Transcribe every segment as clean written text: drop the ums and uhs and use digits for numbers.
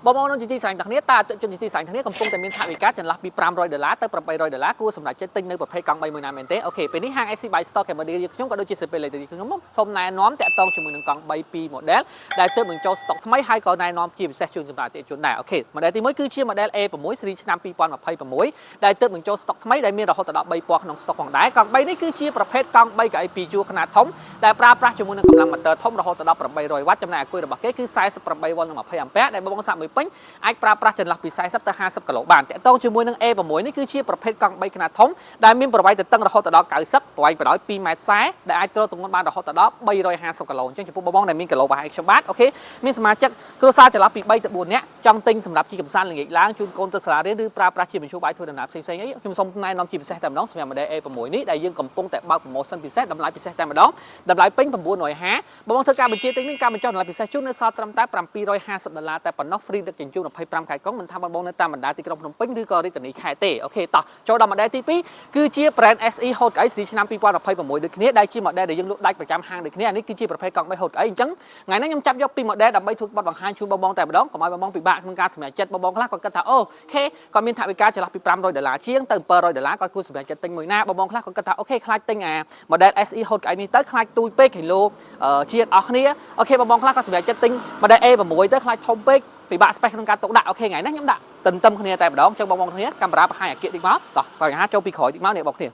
បងប្អូនជាទីស្រឡាញ់ទាំងគ្នាតើអតិថិជនជាទីស្រឡាញ់ទាំងគ្នាកំពុងតែមានថវិកាចន្លោះពី$500ទៅ$800គួរសម្រាប់ចិត្តទិញនៅប្រភេទកង់3មួយណាមែនទេអូខេពេលនេះហាង SC Bike Store Cambodia យើងខ្ញុំក៏ដូចជាសិពេលលេខទីខ្ញុំសូមណែនាំតាក់ទងជាមួយនឹងកង់3 2 model ដែលទើបនឹងចូល stock ថ្មីហើយក៏ណែនាំជាពិសេសជូនសម្រាប់អតិថិជនដែរអូខេ model ទី1គឺជា model A6 series ឆ្នាំ2026ដែលទើបនឹងចូល stock ថ្មីដែលមានរហូតដល់3ពណ៌ក្នុង stock ផងដែរកង់3នេះគឺជាប្រភេទកង់3កៅអី2ជួរខ្នាតធំដែលប្រើប្រាស់ជាមួយនឹងកម្លាំងម៉ូទ័រធំរហូតដល់800វ៉ាត់ចំណែកអាគុយរបស់គេគឺ48វ៉ុលនិង20អាំពែដែលបងសាក់មួយពេញអាចប្រើប្រាស់ចន្លោះពី40ទៅ50គីឡូបានតាក់ទងជាមួយនឹង A6 នេះគឺជាប្រភេទកង់3ខ្នាតធំដែលមានប្រវែងទទឹងរហូតដល់90ប្រវែងបណ្ដោយ2ម៉ែត្រ40ដែលអាចទ្រទម្ងន់បានរហូតដល់350គីឡូអញ្ចឹងចំពោះបងដែលមានគីឡូប្រហែលខ្ញុំបាទអូខេមានសមាជិកគ្រួសារចន្លោះពី3ទៅ4នាក់ចង់ទិញសម្រាប់ជាកំសាន្តល្ងាចឡើងជូនកូនទៅសាលារៀនឬប្រើប្រាស់ជាមធ្យោបាយធ្វើដំណើរផ្សេងៗអីខ្ញុំសូមណែនាំជាពិសេសតែម្ដងសម្រាប់ model A6 នេះដែលយើងកំពុងតែបើក promotion ពិសេសតម្លៃពិសេសតែម្ដងតម្លៃពេញ950បងធ្វើការបញ្ជាទិញមានការបញ្ចុះតម្លៃពិសេសជូននៅសល់ត្រឹមតែ$750តែប៉ុណ្ណោះ free ដឹកជញ្ជូន25ខែកុងមិនថាបងនៅតាមបណ្ដាទីក្រុងភ្នំពេញឬក៏រាជធានីខេត្តទេអូខេតោះចូលដល់ model ទី2គឺជា brand SE ហូតកៅអីស្ទីឆ្នាំ2026ដូចគ្នាដែលជា model ដែលយើងលក់ដាច់ប្រចាំហាងដូចគ្នាអានេះគឺជាប្រភេទកង់3ហូតកៅអីអញ្ចឹងថ្ងៃនេះខ្ញុំចាប់យកពី model ដើម្បីធ្វើបទបង្ហាញជូនបងតែម្ដងកុំឲ្យបងពិបាកក្នុងការសម្រេចចិត្តបងខ្លះគាត់គិតថាអូខេគាត់មានថវិកាចន្លោះពី$500ជាងទៅ$700គាត់គួរសម្រេចចិត្តទិញមួយណាបងខ្លះគាត់គិតថាអូខេខ្លាចទិញអា model SE ហូតកៅអីនេះទៅខ្លាចទូចពេកគីឡូជាអស់គ្នាអូខេបងខ្លះគាត់សម្រេចចិត្តទិញ model A6 ទៅខ្លាចធំពេកពិបាក space ក្នុងការទុកដាក់អូខេថ្ងៃនេះខ្ញុំដាក់ទន្ទឹមគ្នាតែម្ដងចឹងបងគ្នាកាមេរ៉ាបង្ហាញអាគារតិចមកតោះបញ្ហាចូលពីក្រោយតិចមកនេះបងគ្នា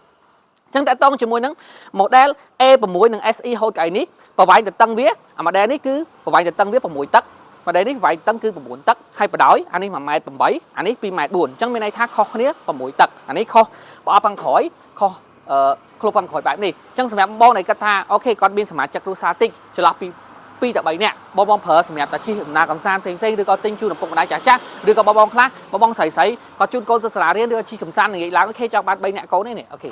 ចឹងតើតងជាមួយនឹង model A6 និង SE ហូតកៅអីនេះប្រវែងទទឹងវាអា model នេះគឺប្រវែងទទឹងវា6តឹក model នេះប្រវែងទទឹងគឺ9តឹកហើយបដ ாய் អានេះ1.8 ម៉ែត្រអានេះ2.4ម៉ែត្រអញ្ចឹងមានន័យថាខុសគ្នា6តឹកអានេះខុសប្រអប់ខាងក្រោយខុសគ្រប់ខាងក្រោយបែបនេះអញ្ចឹងសម្រាប់បងដែលគិតថាអូខេគាត់មានសមាជិកគ្រួសារតិចចន្លោះពី2ទៅ3នាក់បងប្រើសម្រាប់តាជិះដំណើរកំសាន្តផ្សេងៗឬក៏ទិញជូនឪពុកម្ដាយចាស់ឬក៏បងខ្លះបងស្រីគាត់ជូនកូនទៅសាលារៀនឬក៏ជិះកំសាន្តល្ងាចឡើងអូខេចង់បាន3នាក់កូននេះអូខេ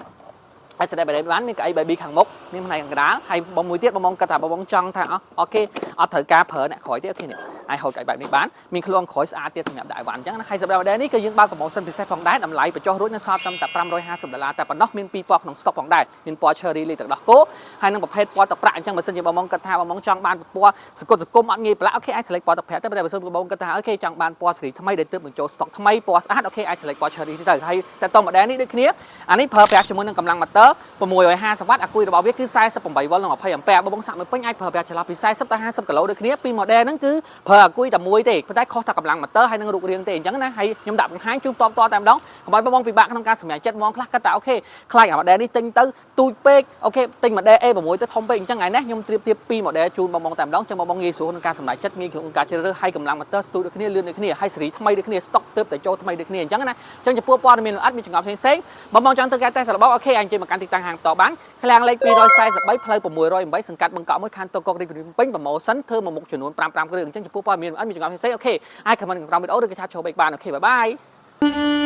ហើយស្ដីបានមានកៅអី baby ខាងមុខមានផ្នែកខាងកណ្ដាលហើយបងមួយទៀតបងគិតថាបងចង់ថាអូខេអត់ត្រូវការប្រើអ្នកក្រោយទេអូខេនេះហើយហូតកៅអីបែបនេះបានមានខ្លួនក្រោយស្អាតទៀតសម្រាប់ដាក់អីវ៉ាន់អញ្ចឹងណាហើយសម្រាប់ model នេះគឺយើងបើក promotion ពិសេសផងដែរតម្លៃបញ្ចុះរួចនៅសល់ត្រឹមតែ$550តែប៉ុណ្ណោះមាន2ពណ៌ក្នុង stock ផងដែរមានពណ៌ cherry លីទឹកដោះគោហើយនឹងប្រភេទពណ៌ទឹកប្រាក់អញ្ចឹងបើសិនជាបងគិតថាបងចង់បានពណ៌សង្គមអត់ងាយប្រឡាក់អូខេអាច select ពណ៌ទឹកប្រាក់ទៅតែបើសិនបងគិតថាអូខេចង់បានពណ៌សេរីថ្មីដែលទើបបញ្ចូល stock ថ្មីពណ៌ស្អាតអូខេអាច select ពណ៌ cherry ទៅហើយតែត model នេះដូចគ្នាអានេះប្រើប្រាស់ជាមួយនឹងកម្លាំងម៉ូទ័រ650វ៉ាត់អាគុយរបស់វាគឺ48វ៉ុលនិង20អាំពែបងសាក់មួយពេញអាចប្រើប្រាស់ចន្លោះពី40ទៅ50គីឡូដូចគ្នាពី model ហ្នឹងគឺប្រើអាគុយតែមួយទេប៉ុន្តែខុសតែកម្លាំងម៉ូទ័រហើយនឹងរូបរាងទេអញ្ចឹងណាហើយខ្ញុំដាក់បង្ហាញជូនតតែម្ដងកុំឲ្យបងពិបាកក្នុងការសម្រេចចិត្តខ្លះគិតថាអូខេខ្លាចអា model នេះទិញទៅទូចពេកអូខេទិញ model A6 ទៅធំពេកអញ្ចឹងថ្ងៃនេះខ្ញុំត្រៀប2 model ជូនបងតែម្ដងចឹងបងងាយស្រួលក្នុងការសម្រេចចិត្តងាយក្នុងការជ្រើសរើសហើយកម្លាំងម៉ូទ័រស្ទូដូចគ្នាលឿនដូចគ្នាហើយសេរីថ្មីដូចគ្នា stock ទើបតែចូលថ្មីដូចគ្នាអញ្ចឹងណាអញ្ចឹងចំពោះព័ត៌មានលម្អិតមានចម្ងល់ផ្សេងៗបងចង់ធ្វើការតេស្តរបស់អូខេអាចជិះមកកាន់ទីតាំងហាងតបានឃ្លាំងលេខ243ផ្លូវ608សង្កាត់បឹងកក់1ខណ្ឌតកករាជធានីភ្នំពេញប្រម៉ូសិនធ្វើមកមុខចំនួន55គ្រឿងអញ្ចឹងចំពោះព័ត៌មានលម្អិតមានចម្ងល់ផ្សេងៗអូខេអាច comment ក្នុងក្រោមវីដេអូឬក៏ឆាតចូលបែកបានអូខេបាយបាយ